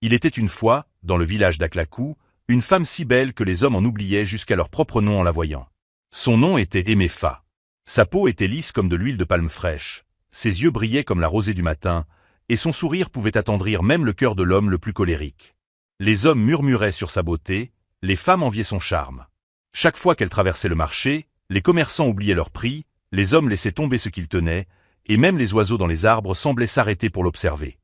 Il était une fois, dans le village d'Aklakou, une femme si belle que les hommes en oubliaient jusqu'à leur propre nom en la voyant. Son nom était Emefa. Sa peau était lisse comme de l'huile de palme fraîche, ses yeux brillaient comme la rosée du matin, et son sourire pouvait attendrir même le cœur de l'homme le plus colérique. Les hommes murmuraient sur sa beauté, les femmes enviaient son charme. Chaque fois qu'elle traversait le marché, les commerçants oubliaient leur prix, les hommes laissaient tomber ce qu'ils tenaient, et même les oiseaux dans les arbres semblaient s'arrêter pour l'observer.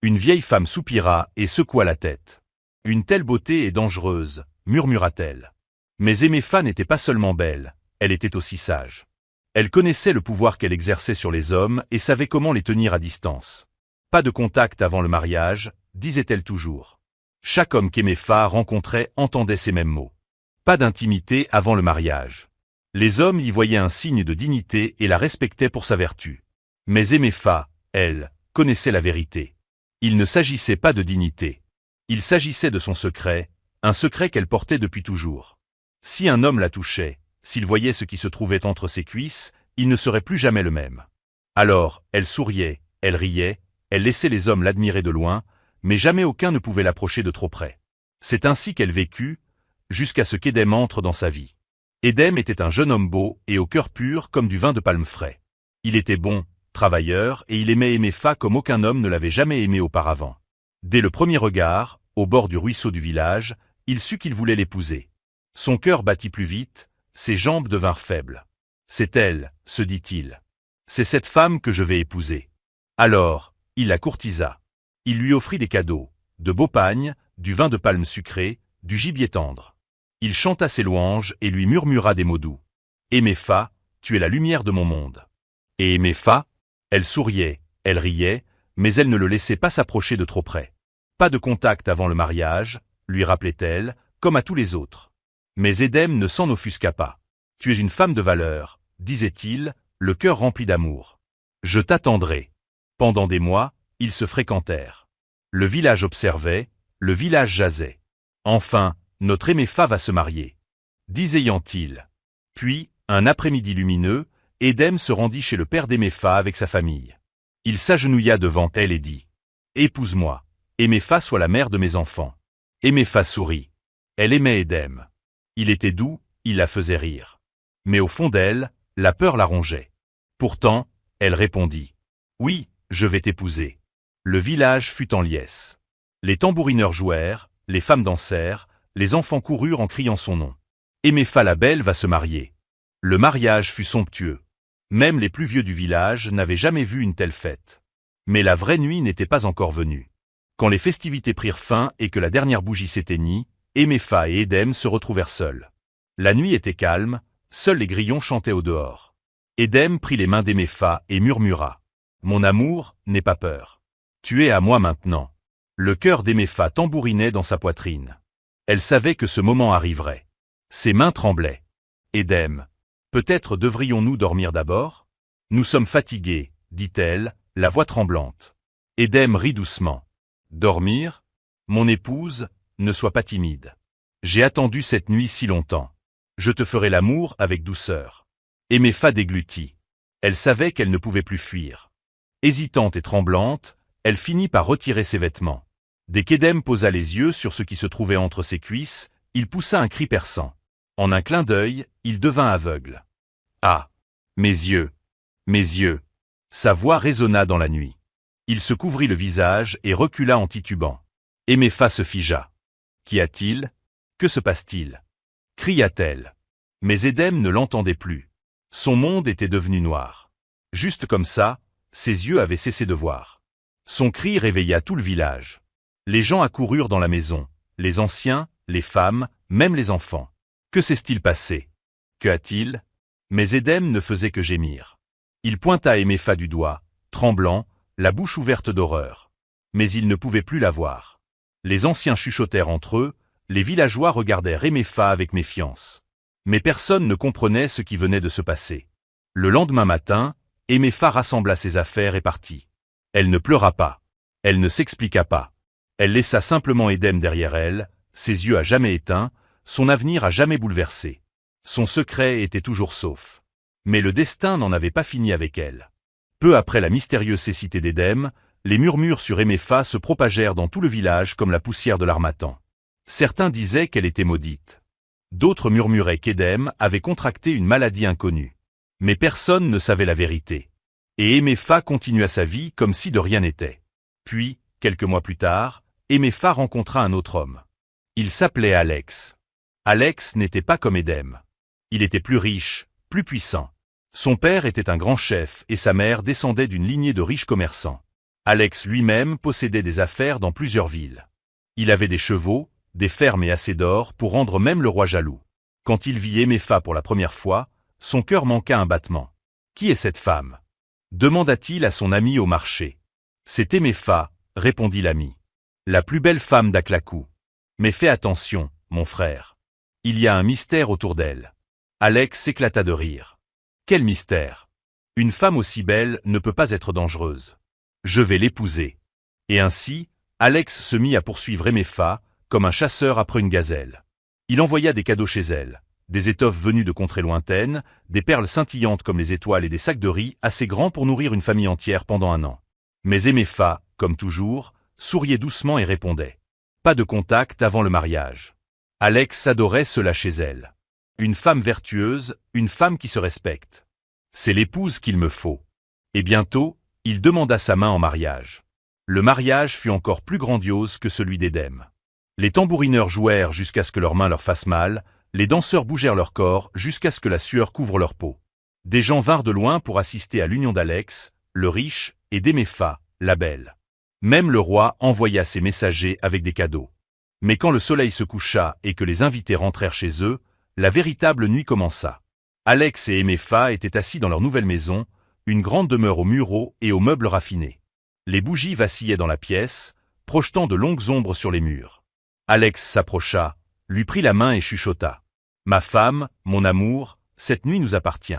Une vieille femme soupira et secoua la tête. « Une telle beauté est dangereuse », murmura-t-elle. Mais Emefa n'était pas seulement belle, elle était aussi sage. Elle connaissait le pouvoir qu'elle exerçait sur les hommes et savait comment les tenir à distance. Pas de contact avant le mariage, disait-elle toujours. Chaque homme qu'Emefa rencontrait entendait ces mêmes mots. Pas d'intimité avant le mariage. Les hommes y voyaient un signe de dignité et la respectaient pour sa vertu. Mais Emefa, elle, connaissait la vérité. Il ne s'agissait pas de dignité. Il s'agissait de son secret, un secret qu'elle portait depuis toujours. Si un homme la touchait, s'il voyait ce qui se trouvait entre ses cuisses, il ne serait plus jamais le même. Alors, elle souriait, elle riait, elle laissait les hommes l'admirer de loin, mais jamais aucun ne pouvait l'approcher de trop près. C'est ainsi qu'elle vécut, jusqu'à ce qu'Édem entre dans sa vie. Édem était un jeune homme beau et au cœur pur comme du vin de palme frais. Il était bon, travailleur, et il aimait Emefa comme aucun homme ne l'avait jamais aimé auparavant. Dès le premier regard, au bord du ruisseau du village, il sut qu'il voulait l'épouser. Son cœur battit plus vite, ses jambes devinrent faibles. C'est elle, se dit-il. C'est cette femme que je vais épouser. Alors, il la courtisa. Il lui offrit des cadeaux, de beaux pagnes, du vin de palme sucré, du gibier tendre. Il chanta ses louanges et lui murmura des mots doux. Emefa, tu es la lumière de mon monde. Et Emefa, elle souriait, elle riait, mais elle ne le laissait pas s'approcher de trop près. Pas de contact avant le mariage, lui rappelait-elle, comme à tous les autres. Mais Édem ne s'en offusqua pas. Tu es une femme de valeur, disait-il, le cœur rempli d'amour. Je t'attendrai. Pendant des mois, ils se fréquentèrent. Le village observait, le village jasait. Enfin, notre Emefa va se marier, disait-il. Puis, un après-midi lumineux, Édem se rendit chez le père d'Emefa avec sa famille. Il s'agenouilla devant elle et dit « Épouse-moi, Emefa soit la mère de mes enfants. » Emefa sourit. Elle aimait Édem. Il était doux, il la faisait rire. Mais au fond d'elle, la peur la rongeait. Pourtant, elle répondit « Oui, je vais t'épouser. » Le village fut en liesse. Les tambourineurs jouèrent, les femmes dansèrent, les enfants coururent en criant son nom. Emefa la belle va se marier. Le mariage fut somptueux. Même les plus vieux du village n'avaient jamais vu une telle fête. Mais la vraie nuit n'était pas encore venue. Quand les festivités prirent fin et que la dernière bougie s'éteignit, Emefa et Édem se retrouvèrent seuls. La nuit était calme, seuls les grillons chantaient au dehors. Édem prit les mains d'Emefa et murmura « Mon amour, n'aie pas peur. Tu es à moi maintenant. » Le cœur d'Emefa tambourinait dans sa poitrine. Elle savait que ce moment arriverait. Ses mains tremblaient. « Édem, peut-être devrions-nous dormir d'abord ? Nous sommes fatigués, dit-elle, la voix tremblante. Édem rit doucement. « Dormir ? Mon épouse, ne sois pas timide. J'ai attendu cette nuit si longtemps. Je te ferai l'amour avec douceur. » Emefa déglutit. Elle savait qu'elle ne pouvait plus fuir. Hésitante et tremblante, elle finit par retirer ses vêtements. Dès qu'Édem posa les yeux sur ce qui se trouvait entre ses cuisses, il poussa un cri perçant. En un clin d'œil, il devint aveugle. « Ah ! Mes yeux ! Mes yeux !» Sa voix résonna dans la nuit. Il se couvrit le visage et recula en titubant. Emefa se figea. « Qu'y a-t-il ? Que se passe-t-il » cria-t-elle. Mais Édem ne l'entendait plus. Son monde était devenu noir. Juste comme ça, ses yeux avaient cessé de voir. Son cri réveilla tout le village. Les gens accoururent dans la maison, les anciens, les femmes, même les enfants. Que s'est-il passé ? Que a-t-il ? Mais Édem ne faisait que gémir. Il pointa Emefa du doigt, tremblant, la bouche ouverte d'horreur. Mais il ne pouvait plus la voir. Les anciens chuchotèrent entre eux, les villageois regardèrent Emefa avec méfiance. Mais personne ne comprenait ce qui venait de se passer. Le lendemain matin, Emefa rassembla ses affaires et partit. Elle ne pleura pas. Elle ne s'expliqua pas. Elle laissa simplement Édem derrière elle, ses yeux à jamais éteints, son avenir à jamais bouleversé. Son secret était toujours sauf. Mais le destin n'en avait pas fini avec elle. Peu après la mystérieuse cécité d'Édem, Les murmures sur Emefa se propagèrent dans tout le village comme la poussière de l'harmattan. Certains disaient qu'elle était maudite. D'autres murmuraient qu'Édem avait contracté une maladie inconnue. Mais personne ne savait la vérité. Et Emefa continua sa vie comme si de rien n'était. Puis, quelques mois plus tard, Emefa rencontra un autre homme. Il s'appelait Alex. Alex n'était pas comme Édem. Il était plus riche, plus puissant. Son père était un grand chef et sa mère descendait d'une lignée de riches commerçants. Alex lui-même possédait des affaires dans plusieurs villes. Il avait des chevaux, des fermes et assez d'or pour rendre même le roi jaloux. Quand il vit Emefa pour la première fois, son cœur manqua un battement. « Qui est cette femme » demanda-t-il à son ami au marché. « C'est Emefa » répondit l'ami. « La plus belle femme d'Aklakou. Mais fais attention, mon frère. Il y a un mystère autour d'elle. » Alex s'éclata de rire. « Quel mystère? Une femme aussi belle ne peut pas être dangereuse. Je vais l'épouser. » Et ainsi, Alex se mit à poursuivre Emefa, comme un chasseur après une gazelle. Il envoya des cadeaux chez elle, des étoffes venues de contrées lointaines, des perles scintillantes comme les étoiles et des sacs de riz assez grands pour nourrir une famille entière pendant un an. Mais Emefa, comme toujours, souriait doucement et répondait. Pas de contact avant le mariage. Alex adorait cela chez elle. Une femme vertueuse, une femme qui se respecte. C'est l'épouse qu'il me faut. Et bientôt, il demanda sa main en mariage. Le mariage fut encore plus grandiose que celui d'Édem. Les tambourineurs jouèrent jusqu'à ce que leurs mains leur fassent mal, les danseurs bougèrent leur corps jusqu'à ce que la sueur couvre leur peau. Des gens vinrent de loin pour assister à l'union d'Alex, le riche, et d'Emefa, la belle. Même le roi envoya ses messagers avec des cadeaux. Mais quand le soleil se coucha et que les invités rentrèrent chez eux, la véritable nuit commença. Alex et Emefa étaient assis dans leur nouvelle maison, une grande demeure aux murs hauts et aux meubles raffinés. Les bougies vacillaient dans la pièce, projetant de longues ombres sur les murs. Alex s'approcha, lui prit la main et chuchota. « Ma femme, mon amour, cette nuit nous appartient.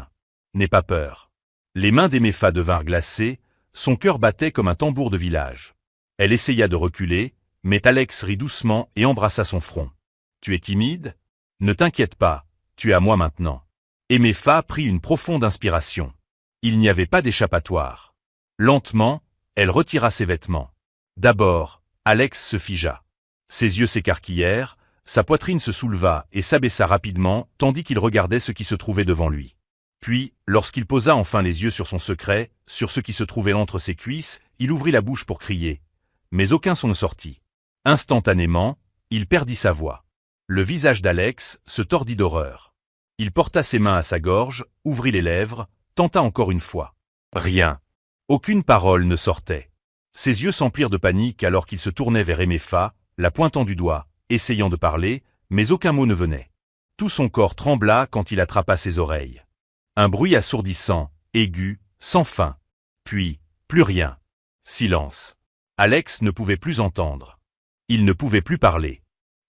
N'aie pas peur. » Les mains d'Emefa devinrent glacées, son cœur battait comme un tambour de village. Elle essaya de reculer, mais Alex rit doucement et embrassa son front. « Tu es timide? Ne t'inquiète pas, tu es à moi maintenant. » Emefa prit une profonde inspiration. Il n'y avait pas d'échappatoire. Lentement, elle retira ses vêtements. D'abord, Alex se figea. Ses yeux s'écarquillèrent, sa poitrine se souleva et s'abaissa rapidement tandis qu'il regardait ce qui se trouvait devant lui. Puis, lorsqu'il posa enfin les yeux sur son secret, sur ce qui se trouvait entre ses cuisses, il ouvrit la bouche pour crier. Mais aucun son ne sortit. Instantanément, il perdit sa voix. Le visage d'Alex se tordit d'horreur. Il porta ses mains à sa gorge, ouvrit les lèvres, tenta encore une fois. Rien. Aucune parole ne sortait. Ses yeux s'emplirent de panique alors qu'il se tournait vers Emefa, la pointant du doigt, essayant de parler, mais aucun mot ne venait. Tout son corps trembla quand il attrapa ses oreilles. Un bruit assourdissant, aigu, sans fin. Puis, plus rien. Silence. Alex ne pouvait plus entendre. Il ne pouvait plus parler.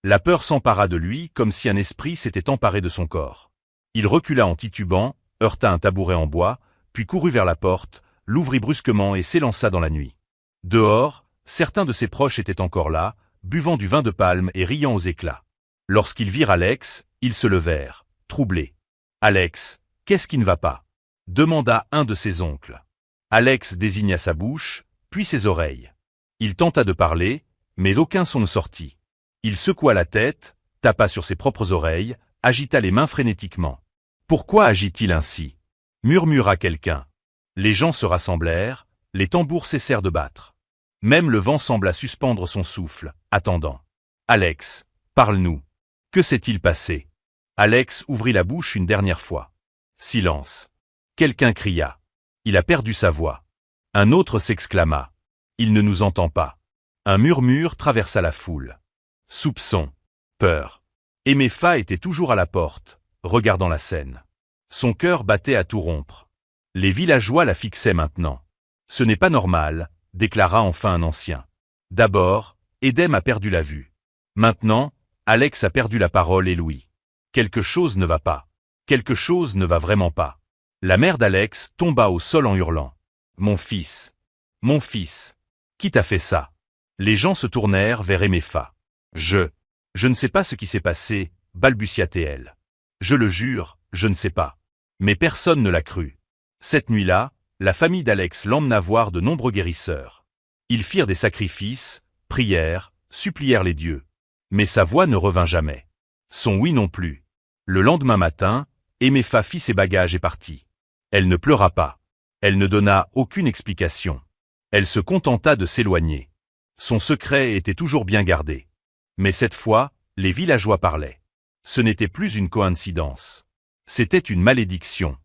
La peur s'empara de lui comme si un esprit s'était emparé de son corps. Il recula en titubant, heurta un tabouret en bois, puis courut vers la porte, l'ouvrit brusquement et s'élança dans la nuit. Dehors, certains de ses proches étaient encore là, buvant du vin de palme et riant aux éclats. Lorsqu'ils virent Alex, ils se levèrent, troublés. « Alex, qu'est-ce qui ne va pas » demanda un de ses oncles. Alex désigna sa bouche, puis ses oreilles. Il tenta de parler, mais aucun son ne sortit. Il secoua la tête, tapa sur ses propres oreilles, agita les mains frénétiquement. « Pourquoi agit-il ainsi » murmura quelqu'un. Les gens se rassemblèrent, les tambours cessèrent de battre. Même le vent sembla suspendre son souffle, attendant. « Alex, parle-nous. Que s'est-il passé » Alex ouvrit la bouche une dernière fois. Silence. Quelqu'un cria. Il a perdu sa voix. Un autre s'exclama. Il ne nous entend pas. Un murmure traversa la foule. Soupçon. Peur. Emefa était toujours à la porte, regardant la scène. Son cœur battait à tout rompre. Les villageois la fixaient maintenant. Ce n'est pas normal, déclara enfin un ancien. D'abord, Édem a perdu la vue. Maintenant, Alex a perdu la parole et l'ouïe. Quelque chose ne va pas. Quelque chose ne va vraiment pas. La mère d'Alex tomba au sol en hurlant. Mon fils. Mon fils. Qui t'a fait ça? Les gens se tournèrent vers Emefa. Je ne sais pas ce qui s'est passé, balbutia-t-elle. Je le jure, je ne sais pas. Mais personne ne l'a cru. Cette nuit-là, la famille d'Alex l'emmena voir de nombreux guérisseurs. Ils firent des sacrifices, prièrent, supplièrent les dieux. Mais sa voix ne revint jamais. Son oui non plus. Le lendemain matin, Emépha fit ses bagages et partit. Elle ne pleura pas. Elle ne donna aucune explication. Elle se contenta de s'éloigner. Son secret était toujours bien gardé. Mais cette fois, les villageois parlaient. Ce n'était plus une coïncidence. C'était une malédiction.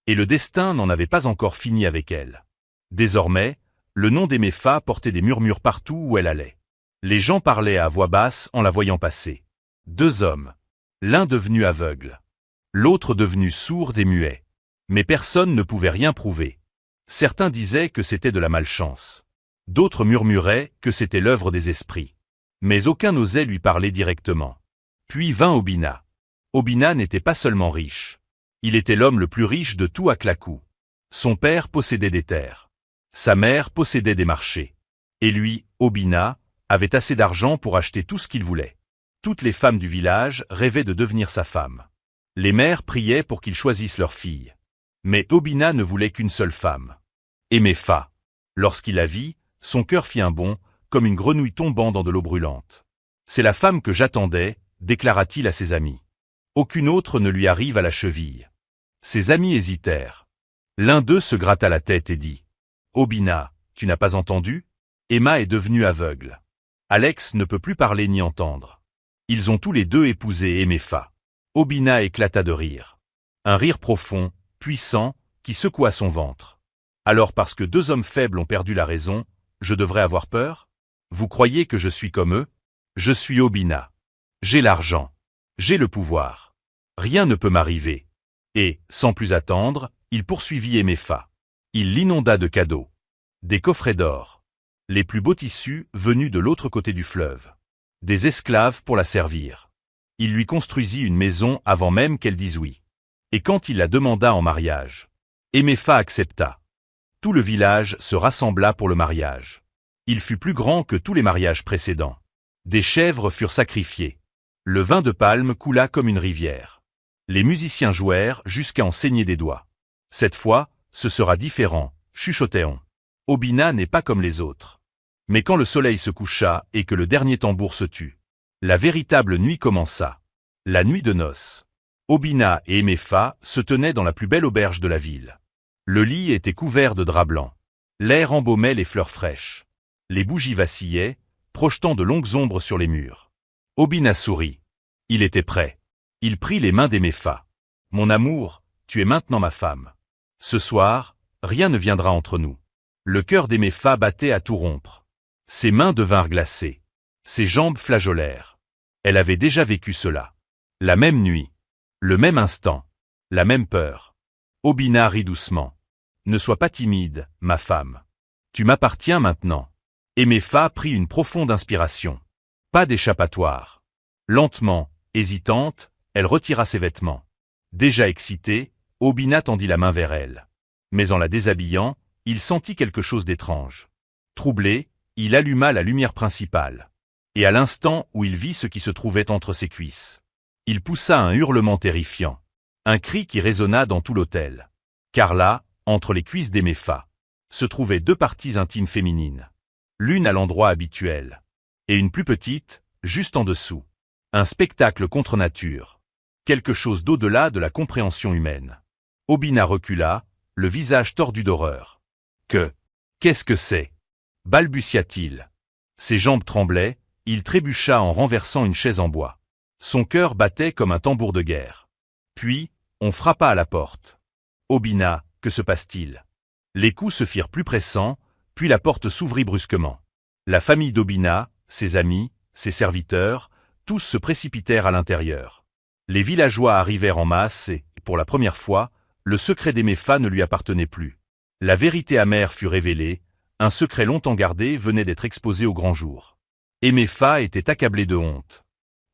Et le destin n'en avait pas encore fini avec elle. Désormais, le nom d'Emépha portait des murmures partout où elle allait. Les gens parlaient à voix basse en la voyant passer. 2 hommes. L'un devenu aveugle. L'autre devenu sourd et muet. Mais personne ne pouvait rien prouver. Certains disaient que c'était de la malchance. D'autres murmuraient que c'était l'œuvre des esprits. Mais aucun n'osait lui parler directement. Puis vint Obina. Obina n'était pas seulement riche. Il était l'homme le plus riche de tout Aklakou. Son père possédait des terres. Sa mère possédait des marchés. Et lui, Obina, avait assez d'argent pour acheter tout ce qu'il voulait. Toutes les femmes du village rêvaient de devenir sa femme. Les mères priaient pour qu'il choisisse leur fille. Mais Obina ne voulait qu'une seule femme. Emépha. Lorsqu'il la vit, son cœur fit un bond, comme une grenouille tombant dans de l'eau brûlante. C'est la femme que j'attendais, déclara-t-il à ses amis. Aucune autre ne lui arrive à la cheville. Ses amis hésitèrent. L'un d'eux se gratta la tête et dit. Obina, tu n'as pas entendu? Emma est devenue aveugle. Alex ne peut plus parler ni entendre. Ils ont tous les deux épousé Emépha. Obina éclata de rire. Un rire profond, puissant, qui secoua son ventre. Alors parce que 2 hommes faibles ont perdu la raison, je devrais avoir peur? Vous croyez que je suis comme eux? Je suis Obina. J'ai l'argent. J'ai le pouvoir. Rien ne peut m'arriver. Et, sans plus attendre, il poursuivit Emépha. Il l'inonda de cadeaux. Des coffrets d'or. Les plus beaux tissus venus de l'autre côté du fleuve. Des esclaves pour la servir. Il lui construisit une maison avant même qu'elle dise oui. Et quand il la demanda en mariage, Emépha accepta. Tout le village se rassembla pour le mariage. Il fut plus grand que tous les mariages précédents. Des chèvres furent sacrifiées. Le vin de palme coula comme une rivière. Les musiciens jouèrent jusqu'à en saigner des doigts. Cette fois, ce sera différent, chuchotait-on. Obina n'est pas comme les autres. Mais quand le soleil se coucha et que le dernier tambour se tut, la véritable nuit commença. La nuit de noces. Obina et Emépha se tenaient dans la plus belle auberge de la ville. Le lit était couvert de draps blancs. L'air embaumait les fleurs fraîches. Les bougies vacillaient, projetant de longues ombres sur les murs. Obina sourit. Il était prêt. Il prit les mains d'Emépha. « Mon amour, tu es maintenant ma femme. Ce soir, rien ne viendra entre nous. » Le cœur d'Emépha battait à tout rompre. Ses mains devinrent glacées. Ses jambes flageolèrent. Elle avait déjà vécu cela. La même nuit. Le même instant. La même peur. Obina rit doucement. « Ne sois pas timide, ma femme. Tu m'appartiens maintenant. » Emépha prit une profonde inspiration. Pas d'échappatoire. Lentement, hésitante, elle retira ses vêtements. Déjà excitée, Obina tendit la main vers elle. Mais en la déshabillant, il sentit quelque chose d'étrange. Troublé, il alluma la lumière principale. Et à l'instant où il vit ce qui se trouvait entre ses cuisses, il poussa un hurlement terrifiant. Un cri qui résonna dans tout l'hôtel. Car là, entre les cuisses d'Emépha, se trouvaient 2 parties intimes féminines. L'une à l'endroit habituel. Et une plus petite, juste en dessous. Un spectacle contre nature. Quelque chose d'au-delà de la compréhension humaine. Obina recula, le visage tordu d'horreur. Qu'est-ce que c'est? Balbutia-t-il. Ses jambes tremblaient, il trébucha en renversant une chaise en bois. Son cœur battait comme un tambour de guerre. Puis, on frappa à la porte. Obina, que se passe-t-il? Les coups se firent plus pressants, puis la porte s'ouvrit brusquement. La famille d'Obina, ses amis, ses serviteurs, tous se précipitèrent à l'intérieur. Les villageois arrivèrent en masse et, pour la première fois, le secret d'Emépha ne lui appartenait plus. La vérité amère fut révélée, un secret longtemps gardé venait d'être exposé au grand jour. Emépha était accablée de honte.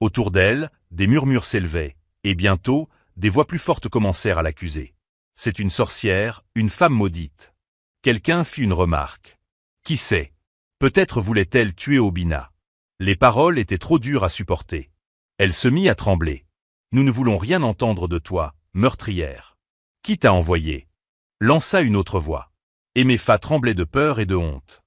Autour d'elle, des murmures s'élevaient, et bientôt, des voix plus fortes commencèrent à l'accuser. C'est une sorcière, une femme maudite. Quelqu'un fit une remarque. Qui sait? Peut-être voulait-elle tuer Obina. Les paroles étaient trop dures à supporter. Elle se mit à trembler. Nous ne voulons rien entendre de toi, meurtrière. Qui t'a envoyé? Lança une autre voix. Emépha tremblait de peur et de honte.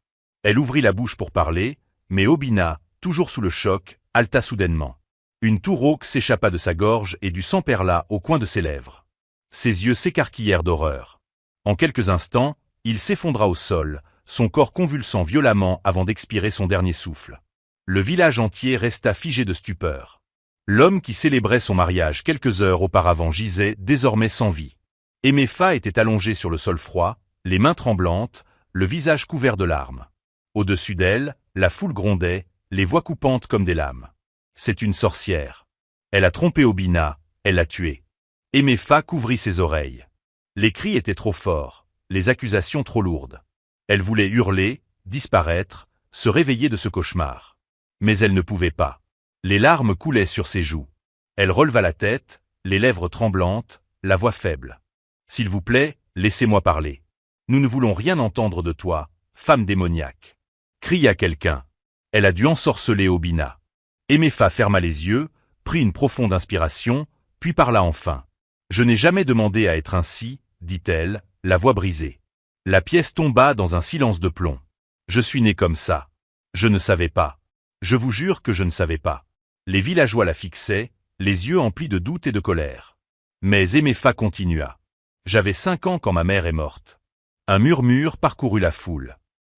Elle ouvrit la bouche pour parler, mais Obina, toujours sous le choc, haleta soudainement. Une toux rauque s'échappa de sa gorge et du sang perla au coin de ses lèvres. Ses yeux s'écarquillèrent d'horreur. En quelques instants, il s'effondra au sol, son corps convulsant violemment avant d'expirer son dernier souffle. Le village entier resta figé de stupeur. L'homme qui célébrait son mariage quelques heures auparavant gisait désormais sans vie. Emefa était allongée sur le sol froid, les mains tremblantes, le visage couvert de larmes. Au-dessus d'elle, la foule grondait, les voix coupantes comme des lames. C'est une sorcière. Elle a trompé Obina, elle l'a tuée. Emefa couvrit ses oreilles. Les cris étaient trop forts, les accusations trop lourdes. Elle voulait hurler, disparaître, se réveiller de ce cauchemar. Mais elle ne pouvait pas. Les larmes coulaient sur ses joues. Elle releva la tête, les lèvres tremblantes, la voix faible. « S'il vous plaît, laissez-moi parler. Nous ne voulons rien entendre de toi, femme démoniaque. » Cria quelqu'un. Elle a dû ensorceler Obina. Emefa ferma les yeux, prit une profonde inspiration, puis parla enfin. « Je n'ai jamais demandé à être ainsi, dit-elle, la voix brisée. » La pièce tomba dans un silence de plomb. « Je suis née comme ça. Je ne savais pas. Je vous jure que je ne savais pas. » Les villageois la fixaient, les yeux emplis de doute et de colère. Mais Emefa continua. « J'avais 5 ans quand ma mère est morte. » Un murmure parcourut la foule.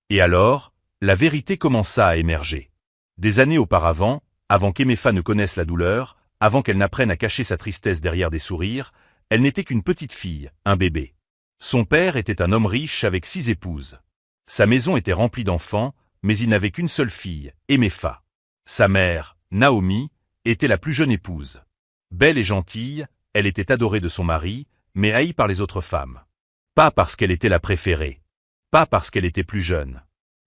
Et alors, la vérité commença à émerger. Des années auparavant, avant qu'Emefa ne connaisse la douleur, avant qu'elle n'apprenne à cacher sa tristesse derrière des sourires, elle n'était qu'une petite fille, un bébé. Son père était un homme riche avec 6 épouses. Sa maison était remplie d'enfants, mais il n'avait qu'une seule fille, Emefa. Sa mère, Naomi, était la plus jeune épouse. Belle et gentille, elle était adorée de son mari, mais haïe par les autres femmes. Pas parce qu'elle était la préférée. Pas parce qu'elle était plus jeune.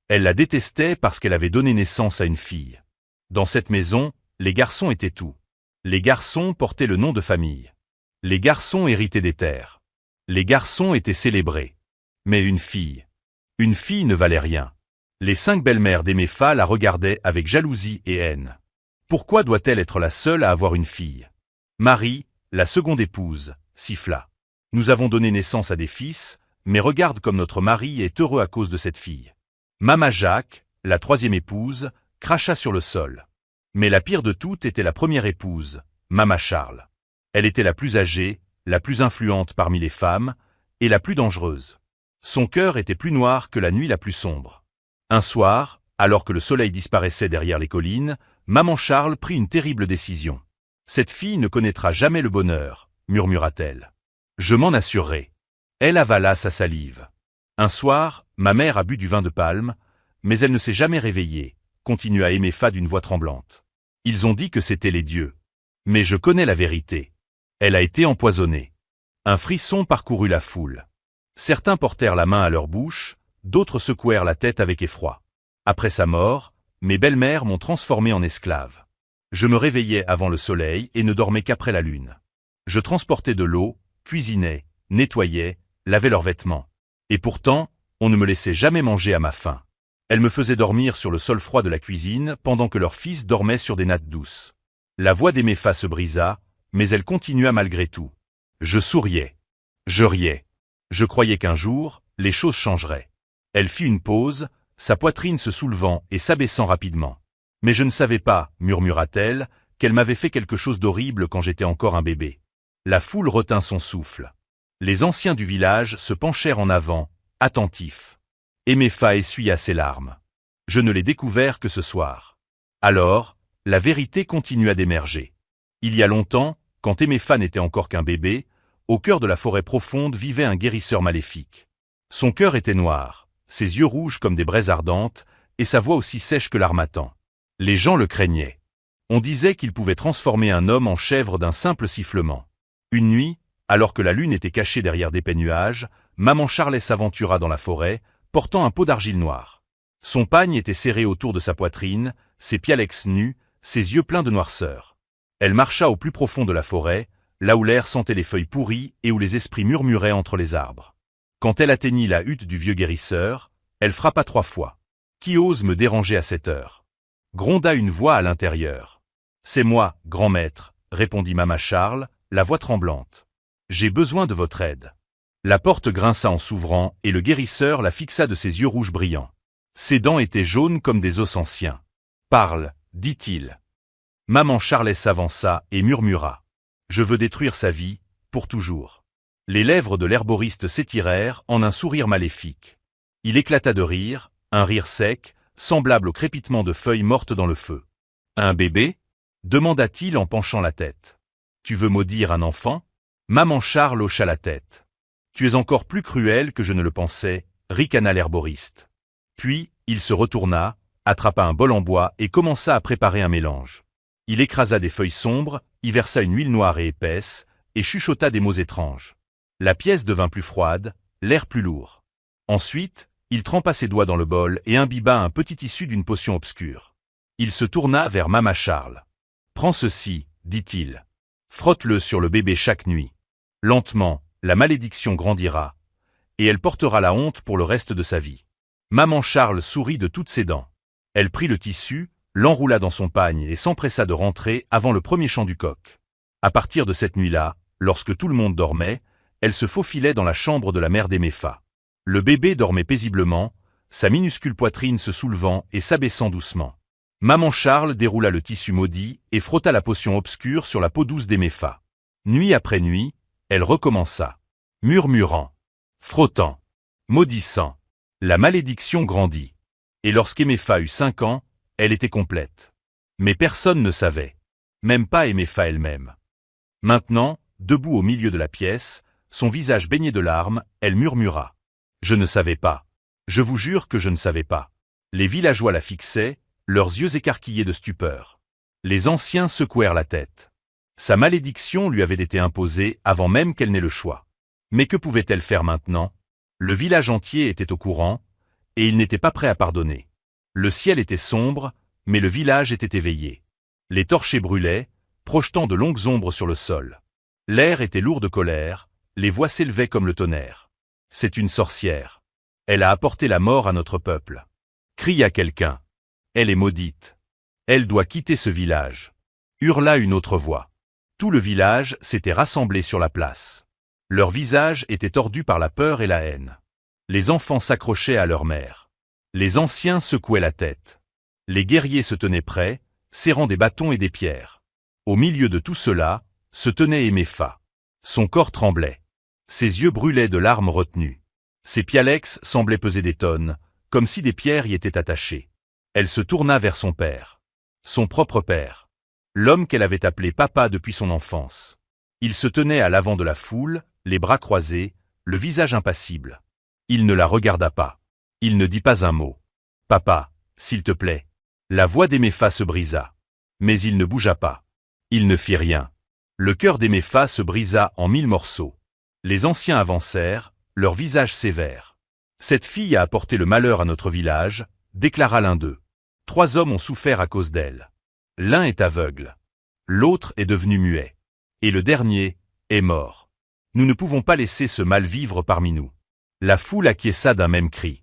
Elle la détestait parce qu'elle avait donné naissance à une fille. Dans cette maison, les garçons étaient tout. Les garçons portaient le nom de famille. Les garçons héritaient des terres. Les garçons étaient célébrés. Mais une fille ne valait rien. Les 5 belles-mères d'Emefa la regardaient avec jalousie et haine. Pourquoi doit-elle être la seule à avoir une fille? Marie, la seconde épouse, siffla. Nous avons donné naissance à des fils, mais regarde comme notre mari est heureux à cause de cette fille. Mama Jacques, la 3e épouse, cracha sur le sol. Mais la pire de toutes était la première épouse, Mama Charles. Elle était la plus âgée, la plus influente parmi les femmes, et la plus dangereuse. Son cœur était plus noir que la nuit la plus sombre. Un soir, alors que le soleil disparaissait derrière les collines, Maman Charles prit une terrible décision. « Cette fille ne connaîtra jamais le bonheur, » murmura-t-elle. « Je m'en assurerai. » Elle avala sa salive. Un soir, ma mère a bu du vin de palme, mais elle ne s'est jamais réveillée, continua Emefa d'une voix tremblante. Ils ont dit que c'étaient les dieux. Mais je connais la vérité. Elle a été empoisonnée. Un frisson parcourut la foule. Certains portèrent la main à leur bouche, d'autres secouèrent la tête avec effroi. Après sa mort, mes belles-mères m'ont transformé en esclave. Je me réveillais avant le soleil et ne dormais qu'après la lune. Je transportais de l'eau, cuisinais, nettoyais, lavais leurs vêtements. Et pourtant, on ne me laissait jamais manger à ma faim. Elles me faisaient dormir sur le sol froid de la cuisine pendant que leurs fils dormaient sur des nattes douces. La voix d'Emefa se brisa, mais elle continua malgré tout. Je souriais. Je riais. Je croyais qu'un jour, les choses changeraient. Elle fit une pause, sa poitrine se soulevant et s'abaissant rapidement. Mais je ne savais pas, murmura-t-elle, qu'elle m'avait fait quelque chose d'horrible quand j'étais encore un bébé. La foule retint son souffle. Les anciens du village se penchèrent en avant, attentifs. Emefa essuya ses larmes. Je ne l'ai découvert que ce soir. Alors, la vérité continua d'émerger. Il y a longtemps, quand Emefa n'était encore qu'un bébé, au cœur de la forêt profonde vivait un guérisseur maléfique. Son cœur était noir, ses yeux rouges comme des braises ardentes, et sa voix aussi sèche que l'harmattan. Les gens le craignaient. On disait qu'il pouvait transformer un homme en chèvre d'un simple sifflement. Une nuit, alors que la lune était cachée derrière d'épais nuages, Maman Charlet s'aventura dans la forêt, portant un pot d'argile noire. Son pagne était serré autour de sa poitrine, ses pialex nus, ses yeux pleins de noirceur. Elle marcha au plus profond de la forêt, là où l'air sentait les feuilles pourries et où les esprits murmuraient entre les arbres. Quand elle atteignit la hutte du vieux guérisseur, elle frappa 3 fois. « Qui ose me déranger à cette heure ?» gronda une voix à l'intérieur. « C'est moi, grand maître, » répondit Mama Charles, la voix tremblante. « J'ai besoin de votre aide. » La porte grinça en s'ouvrant et le guérisseur la fixa de ses yeux rouges brillants. Ses dents étaient jaunes comme des os anciens. « Parle, dit-il. » Maman Charlet s'avança et murmura. « Je veux détruire sa vie, pour toujours. » Les lèvres de l'herboriste s'étirèrent en un sourire maléfique. Il éclata de rire, un rire sec, semblable au crépitement de feuilles mortes dans le feu. « Un bébé ?» demanda-t-il en penchant la tête. « Tu veux maudire un enfant ?» Maman Charles hocha la tête. « Tu es encore plus cruel que je ne le pensais, » ricana l'herboriste. Puis, il se retourna, attrapa un bol en bois et commença à préparer un mélange. Il écrasa des feuilles sombres, y versa une huile noire et épaisse, et chuchota des mots étranges. La pièce devint plus froide, l'air plus lourd. Ensuite, il trempa ses doigts dans le bol et imbiba un petit tissu d'une potion obscure. Il se tourna vers Mama Charles. « Prends ceci, dit-il. Frotte-le sur le bébé chaque nuit. Lentement, la malédiction grandira, et elle portera la honte pour le reste de sa vie. » Maman Charles sourit de toutes ses dents. Elle prit le tissu, l'enroula dans son pagne et s'empressa de rentrer avant le premier chant du coq. À partir de cette nuit-là, lorsque tout le monde dormait, elle se faufilait dans la chambre de la mère d'Aiméfa. Le bébé dormait paisiblement, sa minuscule poitrine se soulevant et s'abaissant doucement. Maman Charles déroula le tissu maudit et frotta la potion obscure sur la peau douce d'Aiméfa. Nuit après nuit, elle recommença, murmurant, frottant, maudissant. La malédiction grandit. Et lorsqu'Aiméfa eut 5 ans, elle était complète. Mais personne ne savait. Même pas Aiméfa elle-même. Maintenant, debout au milieu de la pièce, son visage baigné de larmes, elle murmura. « Je ne savais pas. Je vous jure que je ne savais pas. » Les villageois la fixaient, leurs yeux écarquillés de stupeur. Les anciens secouèrent la tête. Sa malédiction lui avait été imposée avant même qu'elle n'ait le choix. Mais que pouvait-elle faire maintenant? Le village entier était au courant, et il n'était pas prêt à pardonner. Le ciel était sombre, mais le village était éveillé. Les torchers brûlaient, projetant de longues ombres sur le sol. L'air était lourd de colère, les voix s'élevaient comme le tonnerre. « C'est une sorcière. Elle a apporté la mort à notre peuple. » Cria quelqu'un. « Elle est maudite. Elle doit quitter ce village. » Hurla une autre voix. Tout le village s'était rassemblé sur la place. Leurs visages étaient tordus par la peur et la haine. Les enfants s'accrochaient à leur mère. Les anciens secouaient la tête. Les guerriers se tenaient prêts, serrant des bâtons et des pierres. Au milieu de tout cela, se tenait Aiméfa. Son corps tremblait. Ses yeux brûlaient de larmes retenues. Ses pialex semblaient peser des tonnes, comme si des pierres y étaient attachées. Elle se tourna vers son père. Son propre père. L'homme qu'elle avait appelé papa depuis son enfance. Il se tenait à l'avant de la foule, les bras croisés, le visage impassible. Il ne la regarda pas. Il ne dit pas un mot. « Papa, s'il te plaît. » La voix d'Aiméfa se brisa. Mais il ne bougea pas. Il ne fit rien. Le cœur d'Aiméfa se brisa en 1000 morceaux. Les anciens avancèrent, leurs visages sévères. « Cette fille a apporté le malheur à notre village, » déclara l'un d'eux. « 3 hommes ont souffert à cause d'elle. L'un est aveugle. L'autre est devenu muet. Et le dernier est mort. Nous ne pouvons pas laisser ce mal vivre parmi nous. » La foule acquiesça d'un même cri.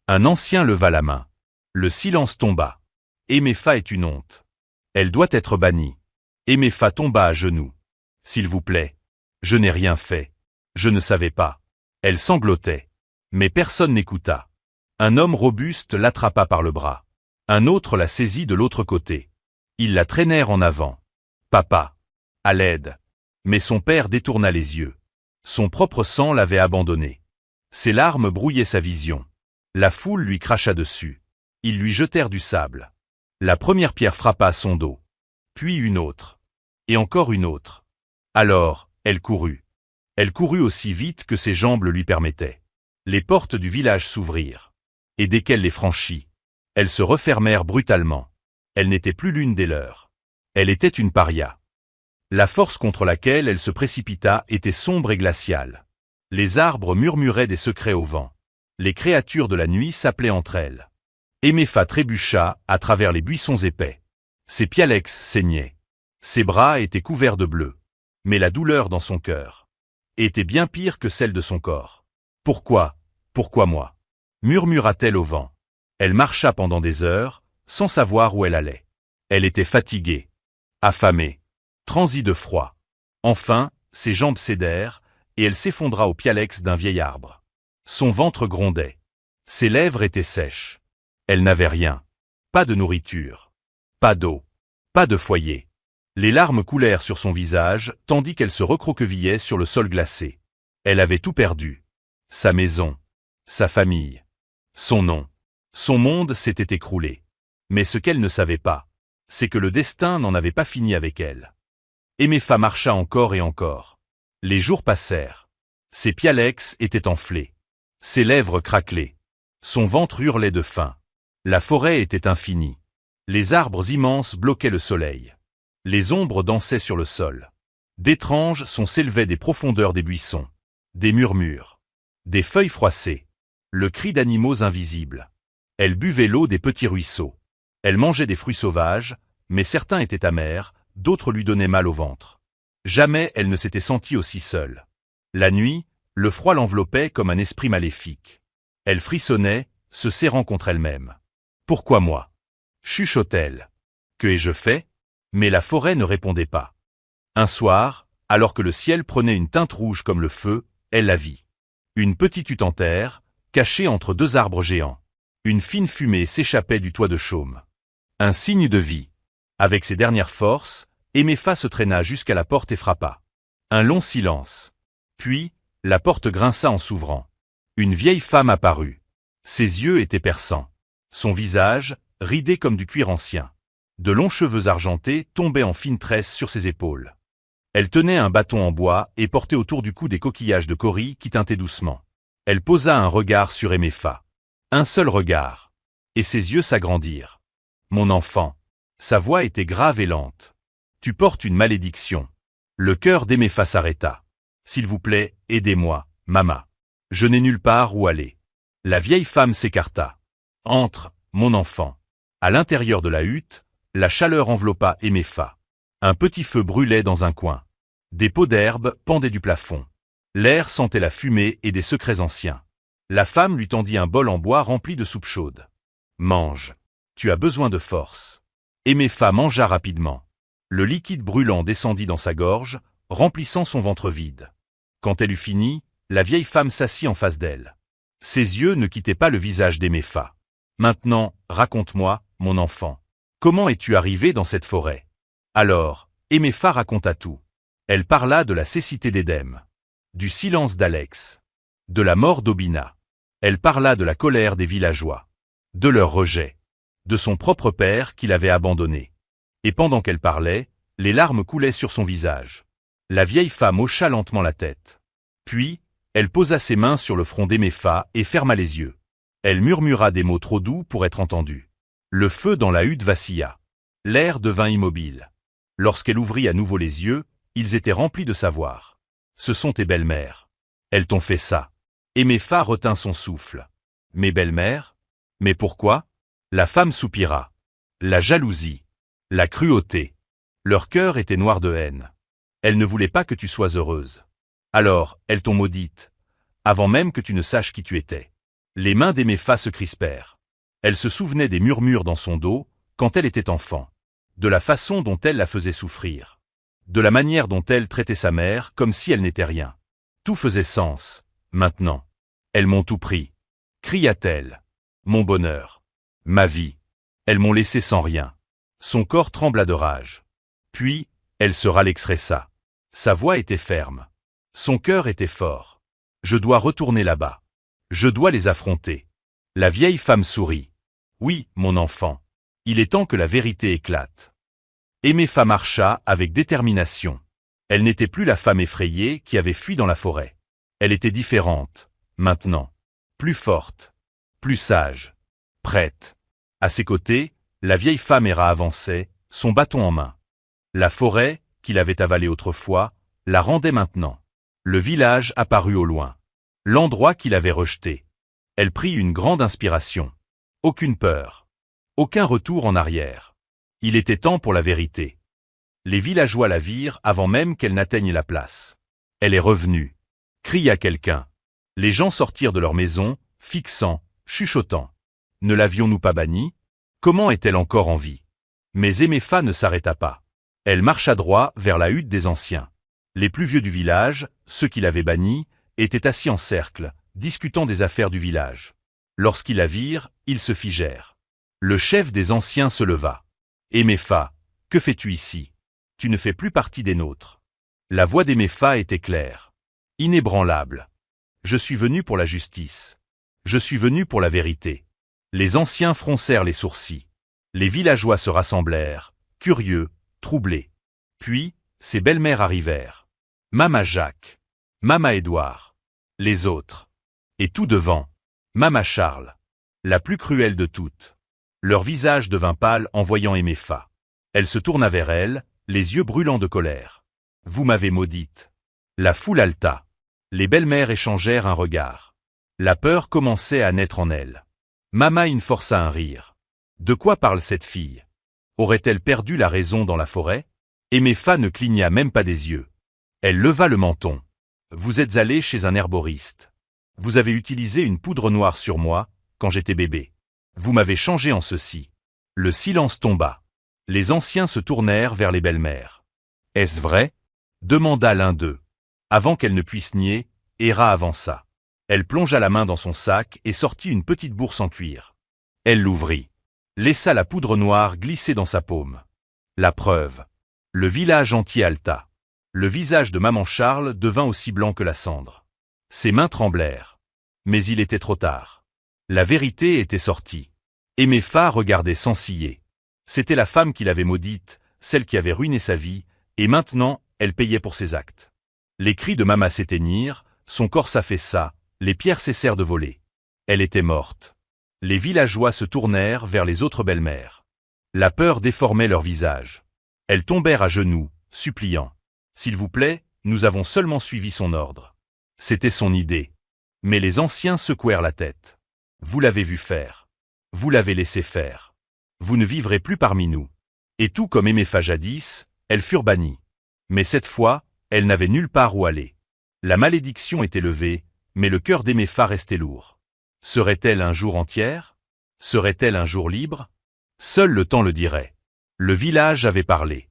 Un ancien leva la main. Le silence tomba. Aiméfa est une honte. Elle doit être bannie. Aiméfa tomba à genoux. « S'il vous plaît. Je n'ai rien fait. Je ne savais pas. » Elle sanglotait. Mais personne n'écouta. Un homme robuste l'attrapa par le bras. Un autre la saisit de l'autre côté. Ils la traînèrent en avant. « Papa. À l'aide. » Mais son père détourna les yeux. Son propre sang l'avait abandonné. Ses larmes brouillaient sa vision. La foule lui cracha dessus. Ils lui jetèrent du sable. La première pierre frappa son dos. Puis une autre. Et encore une autre. Alors, elle courut. Elle courut aussi vite que ses jambes le lui permettaient. Les portes du village s'ouvrirent. Et dès qu'elle les franchit, elles se refermèrent brutalement. Elle n'était plus l'une des leurs. Elle était une paria. La force contre laquelle elle se précipita était sombre et glaciale. Les arbres murmuraient des secrets au vent. Les créatures de la nuit s'appelaient entre elles. Aiméfa trébucha à travers les buissons épais. Ses pialex saignaient. Ses bras étaient couverts de bleu. Mais la douleur dans son cœur était bien pire que celle de son corps. « Pourquoi moi ?» murmura-t-elle au vent. Elle marcha pendant des heures, sans savoir où elle allait. Elle était fatiguée, affamée, transie de froid. Enfin, ses jambes cédèrent, et elle s'effondra au pialex d'un vieil arbre. Son ventre grondait. Ses lèvres étaient sèches. Elle n'avait rien. Pas de nourriture. Pas d'eau. Pas de foyer. Les larmes coulèrent sur son visage, tandis qu'elle se recroquevillait sur le sol glacé. Elle avait tout perdu. Sa maison. Sa famille. Son nom. Son monde s'était écroulé. Mais ce qu'elle ne savait pas, c'est que le destin n'en avait pas fini avec elle. Emefa marcha encore et encore. Les jours passèrent. Ses pialex étaient enflés. Ses lèvres craquelaient. Son ventre hurlait de faim. La forêt était infinie. Les arbres immenses bloquaient le soleil. Les ombres dansaient sur le sol. D'étranges sons s'élevaient des profondeurs des buissons. Des murmures. Des feuilles froissées. Le cri d'animaux invisibles. Elle buvait l'eau des petits ruisseaux. Elle mangeait des fruits sauvages, mais certains étaient amers, d'autres lui donnaient mal au ventre. Jamais elle ne s'était sentie aussi seule. La nuit, le froid l'enveloppait comme un esprit maléfique. Elle frissonnait, se serrant contre elle-même. « Pourquoi moi » chuchote-t-elle. « Que ai-je fait » Mais la forêt ne répondait pas. Un soir, alors que le ciel prenait une teinte rouge comme le feu, elle la vit. Une petite hutte en terre, cachée entre deux arbres géants. Une fine fumée s'échappait du toit de chaume. Un signe de vie. Avec ses dernières forces, Emefa se traîna jusqu'à la porte et frappa. Un long silence. Puis, la porte grinça en s'ouvrant. Une vieille femme apparut. Ses yeux étaient perçants. Son visage, ridé comme du cuir ancien. De longs cheveux argentés tombaient en fines tresses sur ses épaules. Elle tenait un bâton en bois et portait autour du cou des coquillages de Cori qui tintaient doucement. Elle posa un regard sur Emefa. Un seul regard. Et ses yeux s'agrandirent. « Mon enfant. » Sa voix était grave et lente. « Tu portes une malédiction. » Le cœur d'Emefa s'arrêta. « S'il vous plaît, aidez-moi, Mama. Je n'ai nulle part où aller. » La vieille femme s'écarta. « Entre, mon enfant. » À l'intérieur de la hutte, la chaleur enveloppa Emefa. Un petit feu brûlait dans un coin. Des pots d'herbe pendaient du plafond. L'air sentait la fumée et des secrets anciens. La femme lui tendit un bol en bois rempli de soupe chaude. « Mange. Tu as besoin de force. » Emefa mangea rapidement. Le liquide brûlant descendit dans sa gorge, remplissant son ventre vide. Quand elle eut fini, la vieille femme s'assit en face d'elle. Ses yeux ne quittaient pas le visage d'Emefa. « Maintenant, raconte-moi, mon enfant. Comment es-tu arrivé dans cette forêt ?» Alors, Emefa raconta tout. Elle parla de la cécité d'Edem, du silence d'Alex, de la mort d'Obina. Elle parla de la colère des villageois, de leur rejet, de son propre père qui l'avait abandonné. Et pendant qu'elle parlait, les larmes coulaient sur son visage. La vieille femme hocha lentement la tête. Puis, elle posa ses mains sur le front d'Emefa et ferma les yeux. Elle murmura des mots trop doux pour être entendus. Le feu dans la hutte vacilla. L'air devint immobile. Lorsqu'elle ouvrit à nouveau les yeux, ils étaient remplis de savoir. « Ce sont tes belles-mères. Elles t'ont fait ça. » Emefa retint son souffle. « Mes belles-mères ? Mais pourquoi ?» La femme soupira. La jalousie. La cruauté. Leur cœur était noir de haine. Elles ne voulaient pas que tu sois heureuse. Alors, elles t'ont maudite, avant même que tu ne saches qui tu étais. Les mains d'Emefa se crispèrent. Elle se souvenait des murmures dans son dos, quand elle était enfant. De la façon dont elle la faisait souffrir. De la manière dont elle traitait sa mère comme si elle n'était rien. Tout faisait sens, maintenant. Elles m'ont tout pris. Cria-t-elle. Mon bonheur. Ma vie. Elles m'ont laissé sans rien. Son corps trembla de rage. Puis, elle se ralexressa. Sa voix était ferme. Son cœur était fort. Je dois retourner là-bas. Je dois les affronter. La vieille femme sourit. Oui, mon enfant. Il est temps que la vérité éclate. Emefa marcha avec détermination. Elle n'était plus la femme effrayée qui avait fui dans la forêt. Elle était différente, maintenant. Plus forte. Plus sage. Prête. À ses côtés, la vieille femme Héra avançait, son bâton en main. La forêt, qu'il avait avalée autrefois, la rendait maintenant. Le village apparut au loin. L'endroit qu'il avait rejeté. Elle prit une grande inspiration. Aucune peur. Aucun retour en arrière. Il était temps pour la vérité. Les villageois la virent avant même qu'elle n'atteigne la place. Elle est revenue. Cria quelqu'un. Les gens sortirent de leur maison, fixant, chuchotant. Ne l'avions-nous pas bannie? Comment est-elle encore en vie? Mais Emefa ne s'arrêta pas. Elle marcha droit vers la hutte des anciens. Les plus vieux du village, ceux qui l'avaient bannie, étaient assis en cercle, discutant des affaires du village. Lorsqu'ils la virent, ils se figèrent. Le chef des anciens se leva. Emépha, que fais-tu ici? Tu ne fais plus partie des nôtres. La voix d'Emépha était claire. Inébranlable. Je suis venu pour la justice. Je suis venu pour la vérité. Les anciens froncèrent les sourcils. Les villageois se rassemblèrent, curieux, troublés. Puis, ses belles-mères arrivèrent. Mama Jacques. Mama Édouard. Les autres. Et tout devant. Mama Charles. La plus cruelle de toutes. Leur visage devint pâle en voyant Emépha. Elle se tourna vers elle, les yeux brûlants de colère. Vous m'avez maudite. La foule haleta. Les belles-mères échangèrent un regard. La peur commençait à naître en elles. Mama In força un rire. De quoi parle cette fille? Aurait-elle perdu la raison dans la forêt? Emépha ne cligna même pas des yeux. Elle leva le menton. Vous êtes allé chez un herboriste. Vous avez utilisé une poudre noire sur moi, quand j'étais bébé. Vous m'avez changé en ceci. Le silence tomba. Les anciens se tournèrent vers les belles-mères. Est-ce vrai? Demanda l'un d'eux. Avant qu'elle ne puisse nier, Héra avança. Elle plongea la main dans son sac et sortit une petite bourse en cuir. Elle l'ouvrit. Laissa la poudre noire glisser dans sa paume. La preuve. Le village entier haleta. Le visage de maman Charles devint aussi blanc que la cendre. Ses mains tremblèrent. Mais il était trop tard. La vérité était sortie. Emépha regardait sans ciller. C'était la femme qui l'avait maudite, celle qui avait ruiné sa vie, et maintenant, elle payait pour ses actes. Les cris de Mama s'éteignirent, son corps s'affaissa, les pierres cessèrent de voler. Elle était morte. Les villageois se tournèrent vers les autres belles-mères. La peur déformait leur visage. Elles tombèrent à genoux, suppliant. « S'il vous plaît, nous avons seulement suivi son ordre. » C'était son idée. Mais les anciens secouèrent la tête. « Vous l'avez vu faire. Vous l'avez laissé faire. Vous ne vivrez plus parmi nous. » Et tout comme Emépha jadis, elles furent bannies. Mais cette fois, elles n'avaient nulle part où aller. La malédiction était levée, mais le cœur d'Emépha restait lourd. Serait-elle un jour entière? Serait-elle un jour libre? Seul le temps le dirait. Le village avait parlé.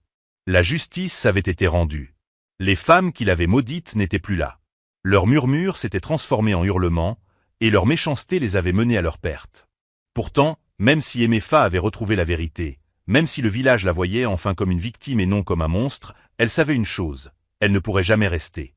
La justice avait été rendue. Les femmes qui l'avaient maudite n'étaient plus là. Leurs murmures s'étaient transformés en hurlements, et leur méchanceté les avait menés à leur perte. Pourtant, même si Emépha avait retrouvé la vérité, même si le village la voyait enfin comme une victime et non comme un monstre, elle savait une chose, elle ne pourrait jamais rester.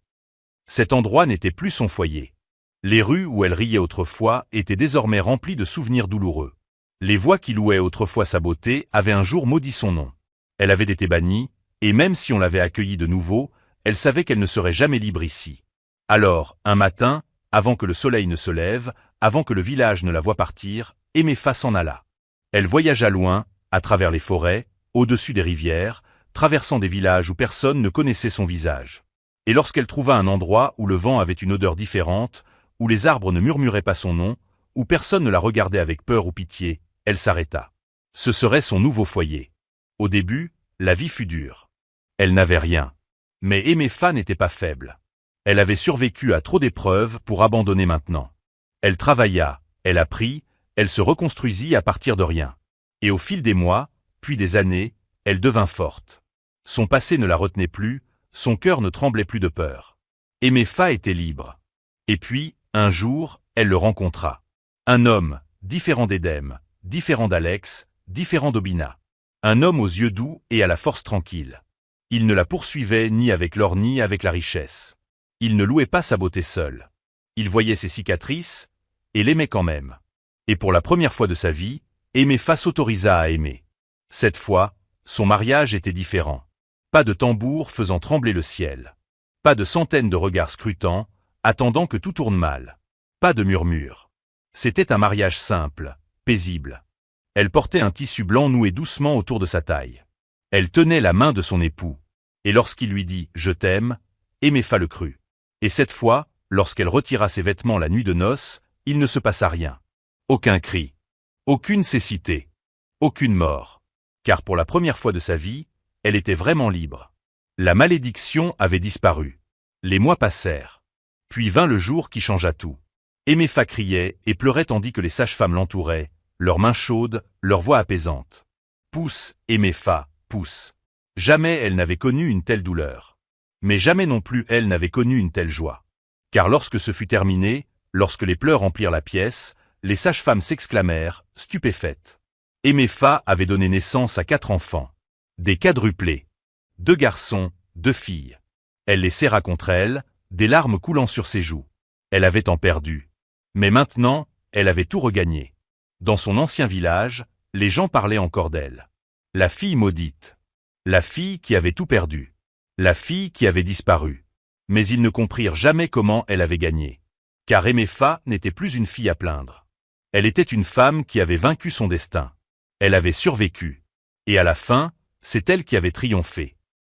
Cet endroit n'était plus son foyer. Les rues où elle riait autrefois étaient désormais remplies de souvenirs douloureux. Les voix qui louaient autrefois sa beauté avaient un jour maudit son nom. Elle avait été bannie, et même si on l'avait accueillie de nouveau, elle savait qu'elle ne serait jamais libre ici. Alors, un matin, avant que le soleil ne se lève, avant que le village ne la voie partir, Emépha s'en alla. Elle voyagea loin, à travers les forêts, au-dessus des rivières, traversant des villages où personne ne connaissait son visage. Et lorsqu'elle trouva un endroit où le vent avait une odeur différente, où les arbres ne murmuraient pas son nom, où personne ne la regardait avec peur ou pitié, elle s'arrêta. Ce serait son nouveau foyer. Au début, la vie fut dure. Elle n'avait rien. Mais Emépha n'était pas faible. Elle avait survécu à trop d'épreuves pour abandonner maintenant. Elle travailla, elle apprit, elle se reconstruisit à partir de rien. Et au fil des mois, puis des années, elle devint forte. Son passé ne la retenait plus, son cœur ne tremblait plus de peur. Emépha était libre. Et puis, un jour, elle le rencontra. Un homme, différent d'Edem, différent d'Alex, différent d'Obina. Un homme aux yeux doux et à la force tranquille. Il ne la poursuivait ni avec l'or ni avec la richesse. Il ne louait pas sa beauté seule. Il voyait ses cicatrices, et l'aimait quand même. Et pour la première fois de sa vie, Emépha s'autorisa à aimer. Cette fois, son mariage était différent. Pas de tambour faisant trembler le ciel. Pas de centaines de regards scrutants, attendant que tout tourne mal. Pas de murmures. C'était un mariage simple, paisible. Elle portait un tissu blanc noué doucement autour de sa taille. Elle tenait la main de son époux. Et lorsqu'il lui dit « Je t'aime », Emépha le crut. Et cette fois, lorsqu'elle retira ses vêtements la nuit de noces, il ne se passa rien. Aucun cri. Aucune cécité. Aucune mort. Car pour la première fois de sa vie, elle était vraiment libre. La malédiction avait disparu. Les mois passèrent. Puis vint le jour qui changea tout. Emépha criait et pleurait tandis que les sages-femmes l'entouraient, leurs mains chaudes, leurs voix apaisantes. Pousse, Emépha, pousse. Jamais elle n'avait connu une telle douleur. Mais jamais non plus elle n'avait connu une telle joie. Car lorsque ce fut terminé, lorsque les pleurs remplirent la pièce, les sages-femmes s'exclamèrent, stupéfaites. Emefa avait donné naissance à 4 enfants. Des quadruplés. 2 garçons, 2 filles. Elle les serra contre elle, des larmes coulant sur ses joues. Elle avait tant perdu. Mais maintenant, elle avait tout regagné. Dans son ancien village, les gens parlaient encore d'elle. La fille maudite. La fille qui avait tout perdu. La fille qui avait disparu. Mais ils ne comprirent jamais comment elle avait gagné. Car Emefa n'était plus une fille à plaindre. Elle était une femme qui avait vaincu son destin. Elle avait survécu. Et à la fin, c'est elle qui avait triomphé.